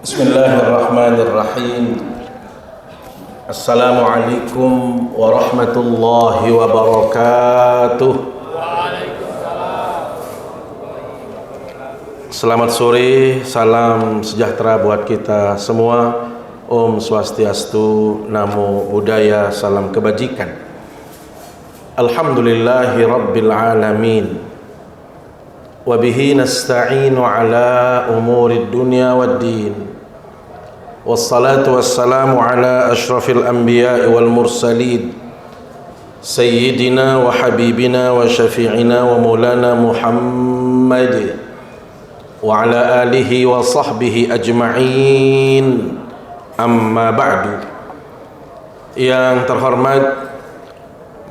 Bismillahirrahmanirrahim. Assalamualaikum warahmatullahi wabarakatuh. Selamat sore, salam sejahtera buat kita semua. Om Swastiastu, Namo Buddhaya, salam kebajikan. Alhamdulillahi Rabbil Alamin. Wabihi nasta'inu ala umuri dunya waddin. Wassalatu wassalamu ala ashrafil anbiya'i wal mursalin, Sayyidina wa habibina wa syafi'ina wa maulana Muhammad wa ala alihi wa sahbihi ajma'in. Amma ba'du. Yang terhormat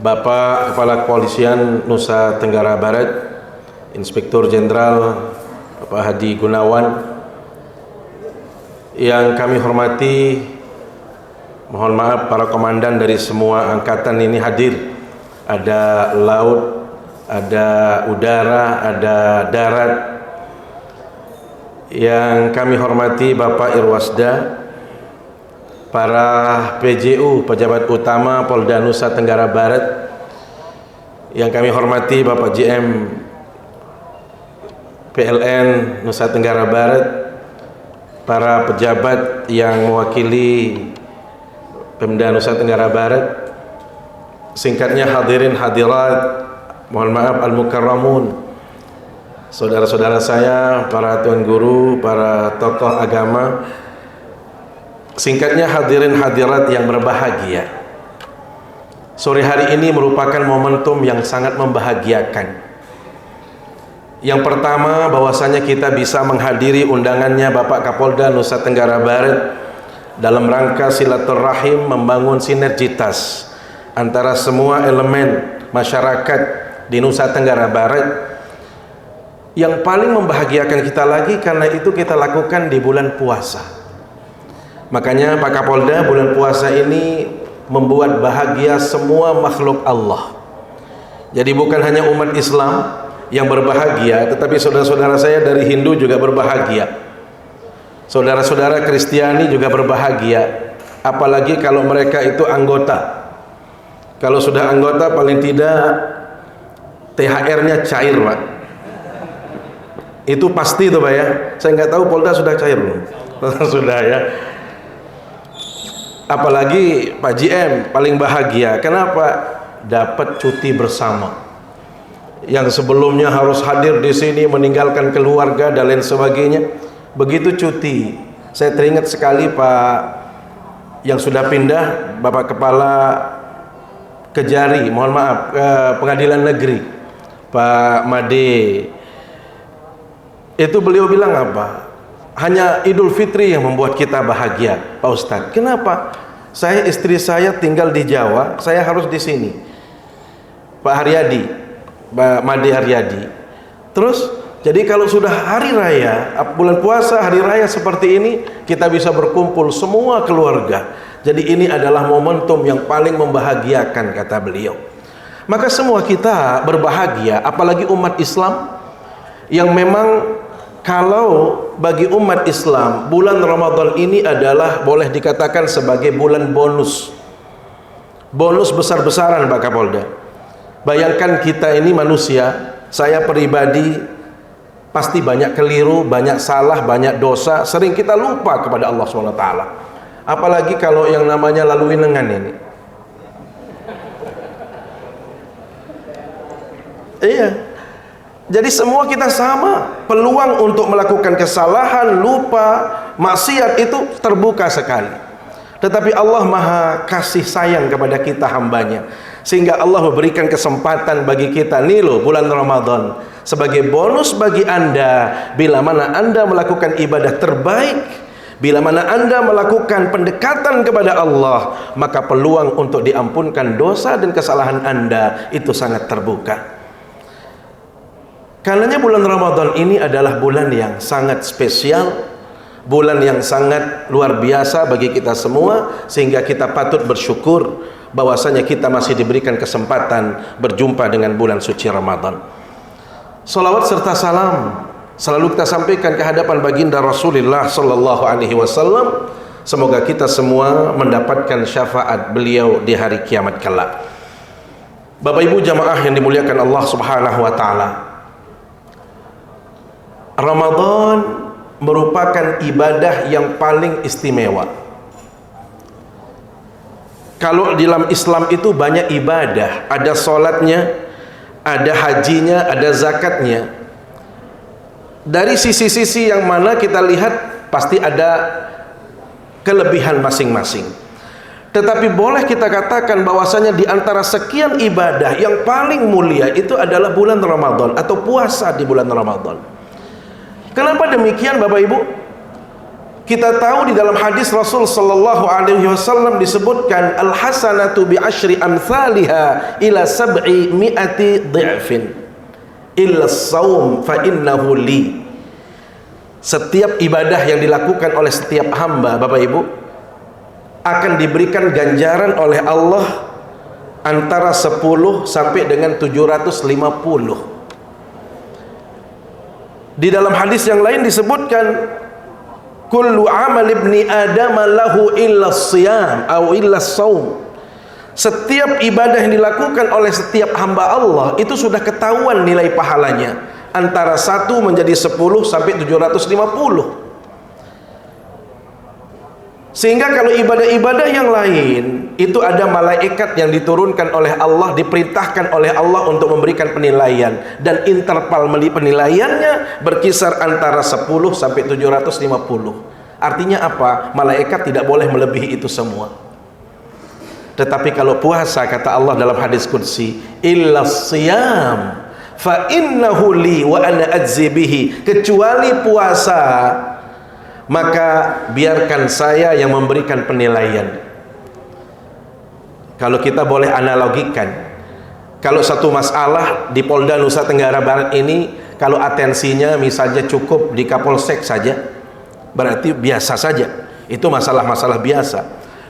Bapak Kepala Kepolisian Nusa Tenggara Barat, Inspektur Jenderal Bapak Hadi Gunawan, yang kami hormati, mohon maaf para komandan dari semua angkatan ini hadir. Ada laut, ada udara, ada darat. Yang kami hormati Bapak Irwasda, para PJU, pejabat utama Polda Nusa Tenggara Barat. Yang kami hormati Bapak JM PLN Nusa Tenggara Barat, para pejabat yang mewakili Pemda Nusa Tenggara Barat, singkatnya hadirin hadirat, mohon maaf al-mukarramun, saudara-saudara saya, para tuan guru, para tokoh agama, singkatnya hadirin hadirat yang berbahagia. Sore hari ini merupakan momentum yang sangat membahagiakan. Yang pertama, bahwasanya kita bisa menghadiri undangannya Bapak Kapolda Nusa Tenggara Barat dalam rangka silaturahim, membangun sinergitas antara semua elemen masyarakat di Nusa Tenggara Barat. Yang paling membahagiakan kita lagi karena itu kita lakukan di bulan puasa. Makanya Pak Kapolda, bulan puasa ini membuat bahagia semua makhluk Allah. Jadi bukan hanya umat Islam yang berbahagia, tetapi saudara-saudara saya dari Hindu juga berbahagia, saudara-saudara Kristiani juga berbahagia, apalagi kalau mereka itu anggota. Kalau sudah anggota paling tidak THR-nya cair, Pak. Itu pasti itu, Pak ya. Saya nggak tahu Polda sudah cair belum. Sudah ya. Apalagi Pak GM paling bahagia. Kenapa? Dapat cuti bersama. Yang sebelumnya harus hadir di sini, meninggalkan keluarga dan lain sebagainya. Begitu cuti, saya teringat sekali Pak yang sudah pindah, Bapak Kepala Kejari, mohon maaf, Pengadilan Negeri, Pak Made. Itu beliau bilang apa? Hanya Idul Fitri yang membuat kita bahagia, Pak Ustadz. Kenapa? Saya, istri saya tinggal di Jawa, saya harus di sini. Pak Haryadi, Pak Made Haryadi. Terus, jadi kalau sudah hari raya, bulan puasa, hari raya seperti ini, kita bisa berkumpul semua keluarga. Jadi ini adalah momentum yang paling membahagiakan, kata beliau. Maka semua kita berbahagia, apalagi umat Islam yang memang kalau bagi umat Islam, bulan Ramadan ini adalah boleh dikatakan sebagai bulan bonus. Bonus besar-besaran, Pak Kapolda. Bayangkan kita ini manusia, saya pribadi pasti banyak keliru, banyak salah, banyak dosa, sering kita lupa kepada Allah SWT. Apalagi kalau yang namanya lalu winengan ini. Iya. Jadi semua kita sama, peluang untuk melakukan kesalahan, lupa, maksiat itu terbuka sekali. Tetapi Allah Maha kasih sayang kepada kita hambanya, sehingga Allah memberikan kesempatan bagi kita. Nih loh, bulan Ramadan sebagai bonus bagi Anda. Bila mana Anda melakukan ibadah terbaik, bila mana Anda melakukan pendekatan kepada Allah, maka peluang untuk diampunkan dosa dan kesalahan Anda itu sangat terbuka. Karenanya bulan Ramadan ini adalah bulan yang sangat spesial, bulan yang sangat luar biasa bagi kita semua, sehingga kita patut bersyukur bahwasanya kita masih diberikan kesempatan berjumpa dengan bulan suci Ramadan. Salawat serta salam selalu kita sampaikan ke hadapan baginda Rasulullah sallallahu alaihi wasallam. Semoga kita semua mendapatkan syafaat beliau di hari kiamat kelak. Bapak Ibu jamaah yang dimuliakan Allah Subhanahu wa taala. Ramadan merupakan ibadah yang paling istimewa. Kalau di dalam Islam itu banyak ibadah, ada sholatnya, ada hajinya, ada zakatnya. Dari sisi-sisi yang mana kita lihat pasti ada kelebihan masing-masing. Tetapi boleh kita katakan bahwasanya di antara sekian ibadah yang paling mulia itu adalah bulan Ramadan atau puasa di bulan Ramadan. Kenapa demikian Bapak Ibu? Kita tahu di dalam hadis Rasul sallallahu alaihi wasallam disebutkan al-hasanatu bi asyri amsalha ila sab'i mi'ati dhi'fin illa as-saum fa innahu li. Setiap ibadah yang dilakukan oleh setiap hamba Bapak Ibu akan diberikan ganjaran oleh Allah antara 10 sampai dengan 750. Di dalam hadis yang lain disebutkan kullu amal ibni adam lahu illa siyam atau illa saum. Setiap ibadah yang dilakukan oleh setiap hamba Allah itu sudah ketahuan nilai pahalanya antara 1 menjadi 10 sampai 750. Sehingga kalau ibadah-ibadah yang lain itu ada malaikat yang diturunkan oleh Allah, diperintahkan oleh Allah untuk memberikan penilaian, dan interval penilaiannya berkisar antara 10 sampai 750. Artinya apa? Malaikat tidak boleh melebihi itu semua. Tetapi kalau puasa, kata Allah dalam hadis qudsi, illa siyam fa innahu li wa ana ajzi bihi, kecuali puasa maka biarkan saya yang memberikan penilaian. Kalau kita boleh analogikan, kalau satu masalah di Polda Nusa Tenggara Barat ini, kalau atensinya misalnya cukup di Kapolsek saja, berarti biasa saja, itu masalah-masalah biasa.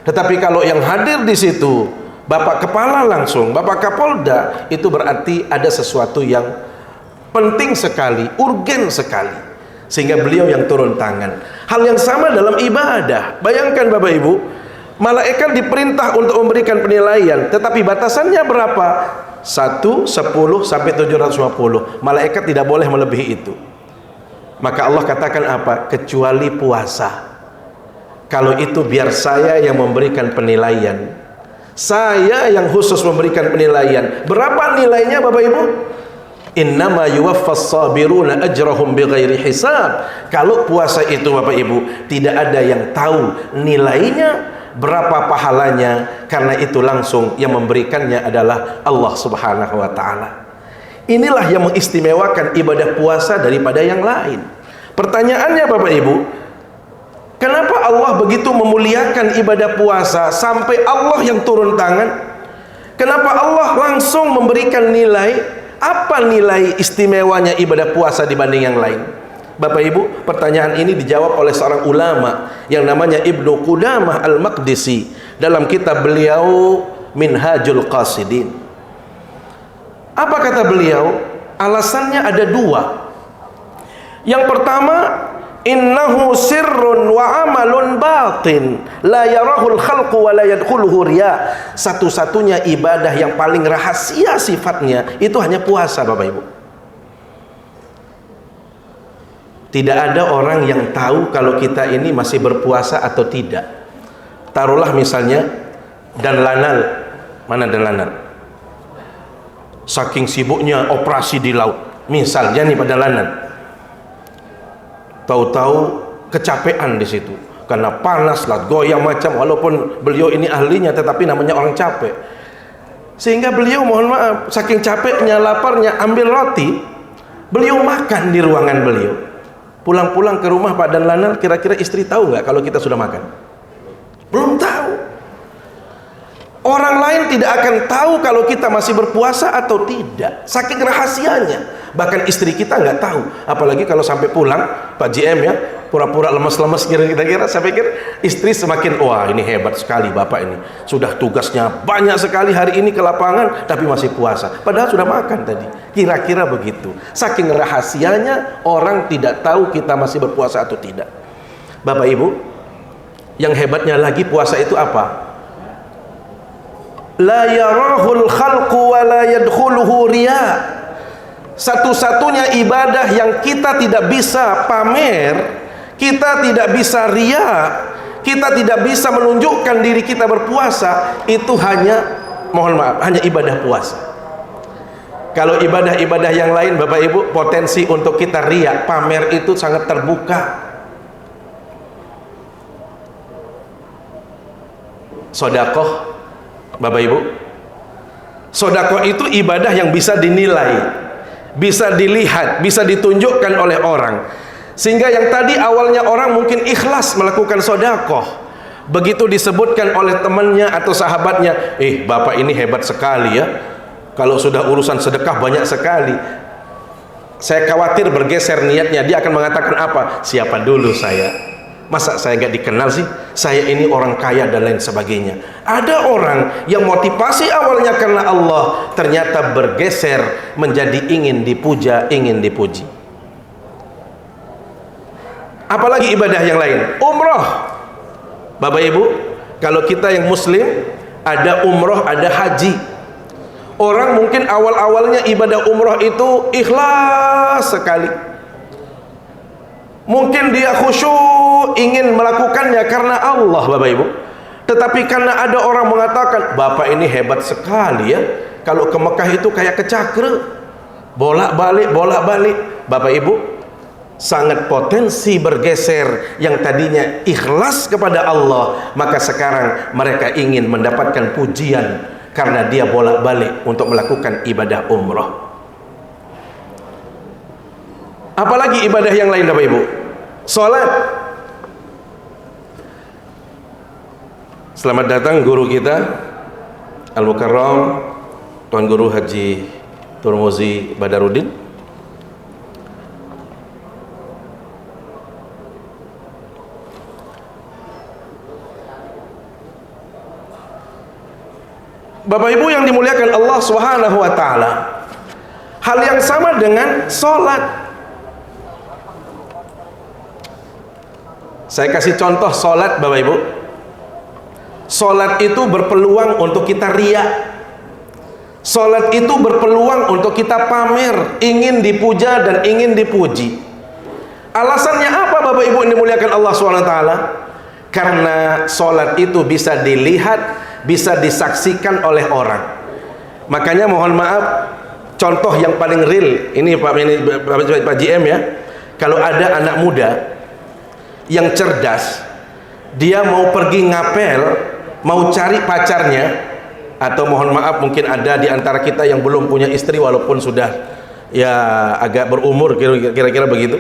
Tetapi kalau yang hadir di situ Bapak Kepala langsung, Bapak Kapolda, itu berarti ada sesuatu yang penting sekali, urgen sekali, sehingga beliau yang turun tangan. Hal yang sama dalam ibadah. Bayangkan Bapak Ibu, malaikat diperintah untuk memberikan penilaian, tetapi batasannya berapa? 1, 10 sampai 750. Malaikat tidak boleh melebihi itu. Maka Allah katakan apa? Kecuali puasa. Kalau itu biar saya yang memberikan penilaian, saya yang khusus memberikan penilaian. Berapa nilainya Bapak Ibu? Innama yuwaffas sabiruna ajrahum bighairi hisab. Kalau puasa itu Bapak Ibu, tidak ada yang tahu nilainya, berapa pahalanya, karena itu langsung yang memberikannya adalah Allah Subhanahu wa taala. Inilah yang mengistimewakan ibadah puasa daripada yang lain. Pertanyaannya Bapak Ibu, kenapa Allah begitu memuliakan ibadah puasa sampai Allah yang turun tangan? Kenapa Allah langsung memberikan nilai? Apa nilai istimewanya ibadah puasa dibanding yang lain? Bapak Ibu, pertanyaan ini dijawab oleh seorang ulama yang namanya Ibnu Qudamah Al-Maqdisi dalam kitab beliau Minhajul Qasidin. Apa kata beliau? Alasannya ada 2. Yang pertama, innahu sirrun wa amalun batin la yarahul khalqu wa la yadkhuluhu riya. Satu-satunya ibadah yang paling rahasia sifatnya itu hanya puasa Bapak Ibu. Tidak ada orang yang tahu kalau kita ini masih berpuasa atau tidak. Taruhlah misalnya Dan Lanal. Mana Dan Lanal? Saking sibuknya operasi di laut, misalnya nih pada Lanal, tahu-tahu kecapean di situ karena panas lah, goyang macam, walaupun beliau ini ahlinya tetapi namanya orang capek, sehingga beliau mohon maaf saking capeknya, laparnya, ambil roti, beliau makan di ruangan beliau. Pulang-pulang ke rumah Pak Dan Lanal, kira-kira istri tahu nggak kalau kita sudah makan? Belum tahu. Orang lain tidak akan tahu kalau kita masih berpuasa atau tidak, saking rahasianya. Bahkan istri kita nggak tahu. Apalagi kalau sampai pulang, Pak JM ya, pura-pura lemas-lemas kira-kira. Saya pikir istri semakin, wah ini hebat sekali bapak ini, sudah tugasnya banyak sekali hari ini ke lapangan tapi masih puasa, padahal sudah makan tadi. Kira-kira begitu. Saking rahasianya orang tidak tahu kita masih berpuasa atau tidak. Bapak Ibu, yang hebatnya lagi puasa itu apa? La yarahul khalqu wa la yadkhuluhu riya. Satu-satunya ibadah yang kita tidak bisa pamer, kita tidak bisa riya, kita tidak bisa menunjukkan diri kita berpuasa, itu hanya, mohon maaf, hanya ibadah puasa. Kalau ibadah-ibadah yang lain Bapak Ibu, potensi untuk kita riya, pamer itu sangat terbuka. Sodakoh Bapak Ibu, sodakoh itu ibadah yang bisa dinilai, bisa dilihat, bisa ditunjukkan oleh orang. Sehingga yang tadi awalnya orang mungkin ikhlas melakukan sodakoh, begitu disebutkan oleh temannya atau sahabatnya, bapak ini hebat sekali ya, kalau sudah urusan sedekah banyak sekali. Saya khawatir bergeser niatnya, dia akan mengatakan apa? Siapa dulu saya? Masa saya nggak dikenal sih? Saya ini orang kaya dan lain sebagainya. Ada orang yang motivasi awalnya karena Allah, ternyata bergeser menjadi ingin dipuja, ingin dipuji. Apalagi ibadah yang lain, umroh. Bapak Ibu, kalau kita yang muslim, ada umroh, ada haji. Orang mungkin awal-awalnya ibadah umroh itu ikhlas sekali, mungkin dia khusyuk ingin melakukannya karena Allah Bapak Ibu. Tetapi karena ada orang mengatakan, bapak ini hebat sekali ya, kalau ke Mekah itu kayak ke Cakra, bolak-balik, bolak-balik. Bapak Ibu, sangat potensi bergeser. Yang tadinya ikhlas kepada Allah, maka sekarang mereka ingin mendapatkan pujian karena dia bolak-balik untuk melakukan ibadah umroh. Apalagi ibadah yang lain Bapak Ibu? Salat. Selamat datang guru kita Al-Mukarram Tuan Guru Haji Turmuzi Badarudin. Bapak Ibu yang dimuliakan Allah Subhanahu wa taala, hal yang sama dengan salat. Saya kasih contoh salat Bapak Ibu. Salat itu berpeluang untuk kita riya. Salat itu berpeluang untuk kita pamer, ingin dipuja dan ingin dipuji. Alasannya apa Bapak Ibu yang dimuliakan Allah SWT? Karena salat itu bisa dilihat, bisa disaksikan oleh orang. Makanya mohon maaf, contoh yang paling real ini Pak GM ya. Kalau ada anak muda yang cerdas, dia mau pergi ngapel, mau cari pacarnya, atau mohon maaf mungkin ada di antara kita yang belum punya istri walaupun sudah ya agak berumur, kira-kira begitu.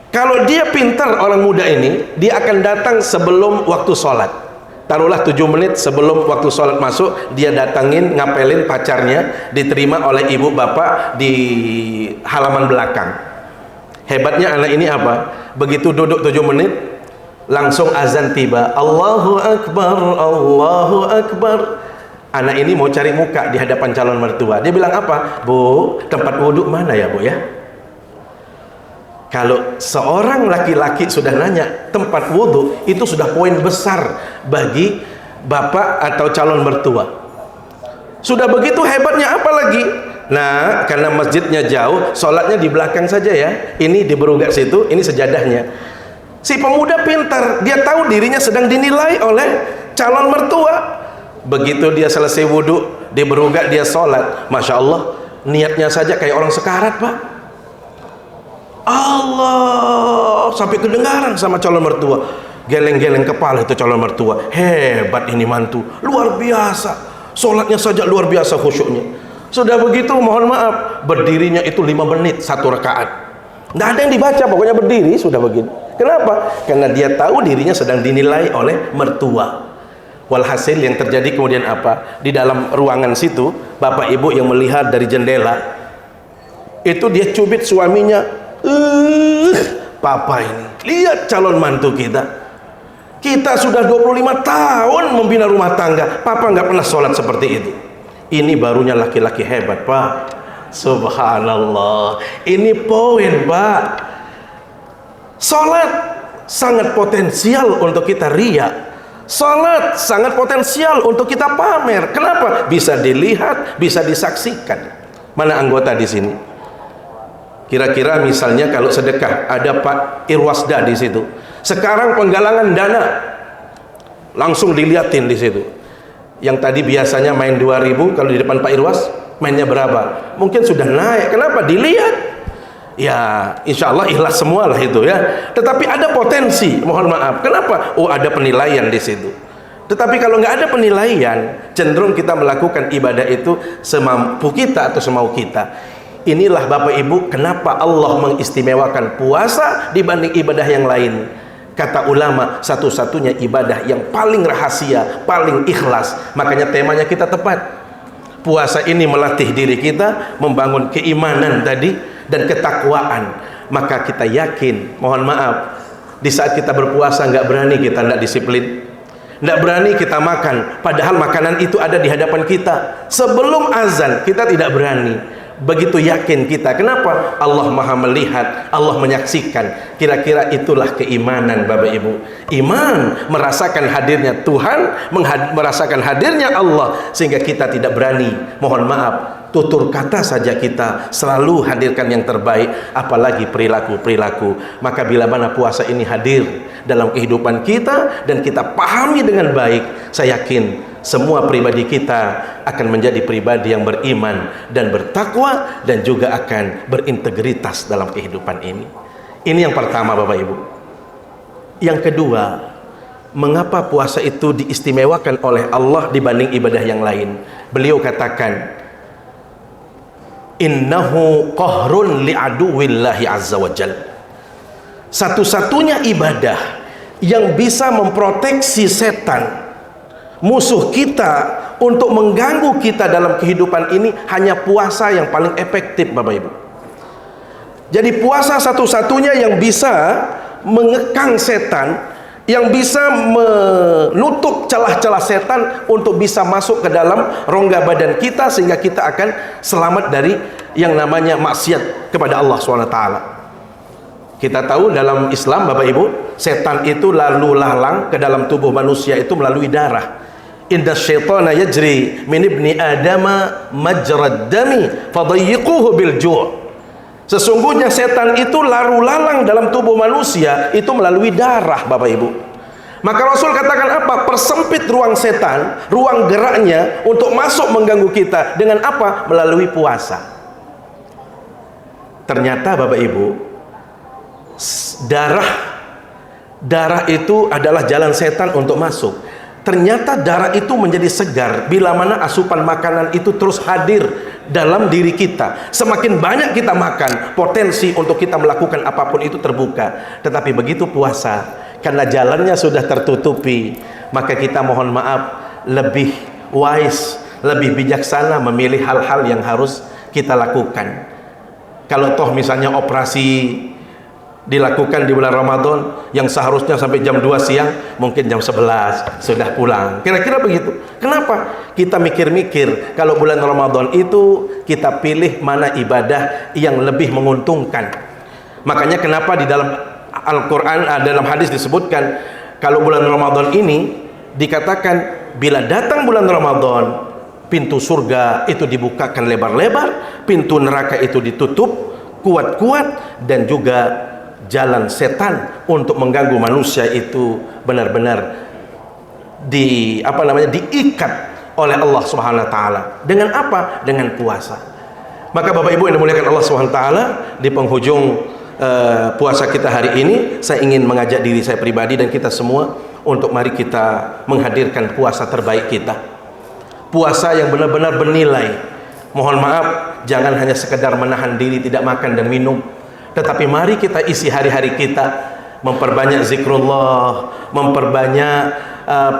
Kalau dia pintar orang muda ini, dia akan datang sebelum waktu sholat. Taruhlah 7 menit sebelum waktu sholat masuk, dia datangin, ngapelin pacarnya, diterima oleh ibu bapak di halaman belakang. Hebatnya anak ini apa? Begitu duduk 7 menit, langsung azan tiba. Allahu Akbar, Allahu Akbar. Anak ini mau cari muka di hadapan calon mertua. Dia bilang apa? Bu, tempat wudhu mana ya Bu ya? Kalau seorang laki-laki sudah nanya tempat wudhu, itu sudah poin besar bagi bapak atau calon mertua. Sudah begitu hebatnya apa lagi? Nah, karena masjidnya jauh, sholatnya di belakang saja ya. Ini di berugak situ, ini sejadahnya. Si pemuda pintar, dia tahu dirinya sedang dinilai oleh calon mertua. Begitu dia selesai wudhu, di berugak dia sholat. Masya Allah, niatnya saja kayak orang sekarat Pak. Allah, sampai kedengaran sama calon mertua. Geleng-geleng kepala itu calon mertua. Hebat ini mantu, luar biasa. Sholatnya saja luar biasa khusyuknya. Sudah begitu mohon maaf, berdirinya itu 5 menit 1 rakaat. Nggak ada yang dibaca, pokoknya berdiri sudah begini. Kenapa? Karena dia tahu dirinya sedang dinilai oleh mertua. Walhasil yang terjadi kemudian apa? Di dalam ruangan situ, bapak ibu yang melihat dari jendela, itu dia cubit suaminya. Papa ini, lihat calon mantu kita. Kita sudah 25 tahun membina rumah tangga, Papa nggak pernah sholat seperti itu. Ini barunya laki-laki hebat, Pak. Subhanallah. Ini poin, Pak. Sholat sangat potensial untuk kita riya. Sholat sangat potensial untuk kita pamer. Kenapa? Bisa dilihat, bisa disaksikan. Mana anggota di sini? Kira-kira misalnya kalau sedekah, ada Pak Irwasda di situ. Sekarang penggalangan dana, langsung diliatin di situ. Yang tadi biasanya main 2.000, kalau di depan Pak Irwas, mainnya berapa? Mungkin sudah naik. Kenapa? Dilihat. Ya, insya Allah ikhlas semua lah itu ya. Tetapi ada potensi, mohon maaf. Kenapa? Oh, ada penilaian di situ. Tetapi kalau nggak ada penilaian, cenderung kita melakukan ibadah itu semampu kita atau semau kita. Inilah Bapak Ibu, kenapa Allah mengistimewakan puasa dibanding ibadah yang lain. Kata ulama, satu-satunya ibadah yang paling rahasia, paling ikhlas. Makanya temanya kita tepat. Puasa ini melatih diri kita, membangun keimanan tadi dan ketakwaan. Maka kita yakin, mohon maaf, di saat kita berpuasa nggak berani kita nggak disiplin, nggak berani kita makan, padahal makanan itu ada di hadapan kita. Sebelum azan kita tidak berani. Begitu yakin kita. Kenapa? Allah maha melihat, Allah menyaksikan. Kira-kira itulah keimanan Bapak Ibu. Iman merasakan hadirnya Tuhan, merasakan hadirnya Allah, sehingga kita tidak berani, mohon maaf, tutur kata saja kita selalu hadirkan yang terbaik, apalagi perilaku-perilaku. Maka bila mana puasa ini hadir dalam kehidupan kita dan kita pahami dengan baik, saya yakin semua pribadi kita akan menjadi pribadi yang beriman dan bertakwa dan juga akan berintegritas dalam kehidupan ini. Ini yang pertama Bapak Ibu. Yang kedua, mengapa puasa itu diistimewakan oleh Allah dibanding ibadah yang lain? Beliau katakan, innahu qahrun li'aduwillahi azza wa jal. Satu-satunya ibadah yang bisa memproteksi setan, musuh kita, untuk mengganggu kita dalam kehidupan ini, hanya puasa yang paling efektif Bapak Ibu. Jadi puasa satu-satunya yang bisa mengekang setan, yang bisa menutup celah-celah setan untuk bisa masuk ke dalam rongga badan kita, sehingga kita akan selamat dari yang namanya maksiat kepada Allah SWT. Kita tahu dalam Islam Bapak Ibu, setan itu lalu lalang ke dalam tubuh manusia itu melalui darah. Inna syaitana yajri min ibni adama majrad dami fadayyiquhu bil ju'. Sesungguhnya setan itu lalu lalang dalam tubuh manusia itu melalui darah Bapak Ibu. Maka Rasul katakan apa? Persempit ruang setan, ruang geraknya untuk masuk mengganggu kita dengan apa? Melalui puasa. Ternyata Bapak Ibu, darah itu adalah jalan setan untuk masuk. Ternyata darah itu menjadi segar bila mana asupan makanan itu terus hadir dalam diri kita. Semakin banyak kita makan, potensi untuk kita melakukan apapun itu terbuka. Tetapi begitu puasa, karena jalannya sudah tertutupi, maka kita mohon maaf lebih wise, lebih bijaksana memilih hal-hal yang harus kita lakukan. Kalau toh misalnya operasi dilakukan di bulan Ramadan yang seharusnya sampai jam 2 siang, mungkin jam 11 sudah pulang. Kira-kira begitu. Kenapa? Kita mikir-mikir kalau bulan Ramadan itu kita pilih mana ibadah yang lebih menguntungkan. Makanya kenapa di dalam Al-Quran, dalam hadis disebutkan, kalau bulan Ramadan ini dikatakan bila datang bulan Ramadan, pintu surga itu dibukakan lebar-lebar, pintu neraka itu ditutup kuat-kuat, dan juga jalan setan untuk mengganggu manusia itu benar-benar diikat oleh Allah Subhanahu wa taala. Dengan apa? Dengan puasa. Maka Bapak Ibu yang dimuliakan Allah Subhanahu wa taala, di penghujung puasa kita hari ini, saya ingin mengajak diri saya pribadi dan kita semua untuk mari kita menghadirkan puasa terbaik kita. Puasa yang benar-benar bernilai. Mohon maaf, jangan hanya sekedar menahan diri tidak makan dan minum, tetapi mari kita isi hari-hari kita, memperbanyak zikrullah, memperbanyak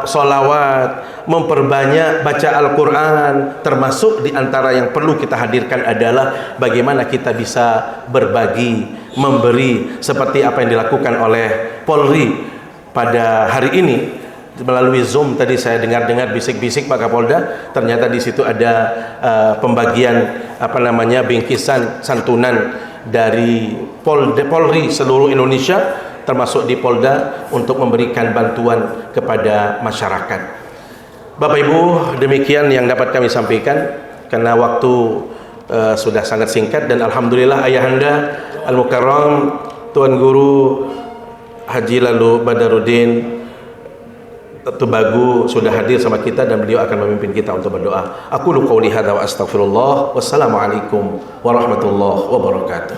sholawat, memperbanyak baca Al-Quran. Termasuk di antara yang perlu kita hadirkan adalah bagaimana kita bisa berbagi memberi seperti apa yang dilakukan oleh Polri pada hari ini. Melalui Zoom tadi saya dengar-dengar bisik-bisik Pak Kapolda, ternyata di situ ada pembagian bingkisan santunan dari Polri seluruh Indonesia, termasuk di Polda, untuk memberikan bantuan kepada masyarakat. Bapak Ibu, demikian yang dapat kami sampaikan karena waktu sudah sangat singkat, dan alhamdulillah Ayahanda Al-Mukarram Tuan Guru Haji Lalu Badarudin Tubagu sudah hadir sama kita, dan beliau akan memimpin kita untuk berdoa. Aku qouli hadza wa astaghfirullah. Wassalamualaikum warahmatullahi wabarakatuh.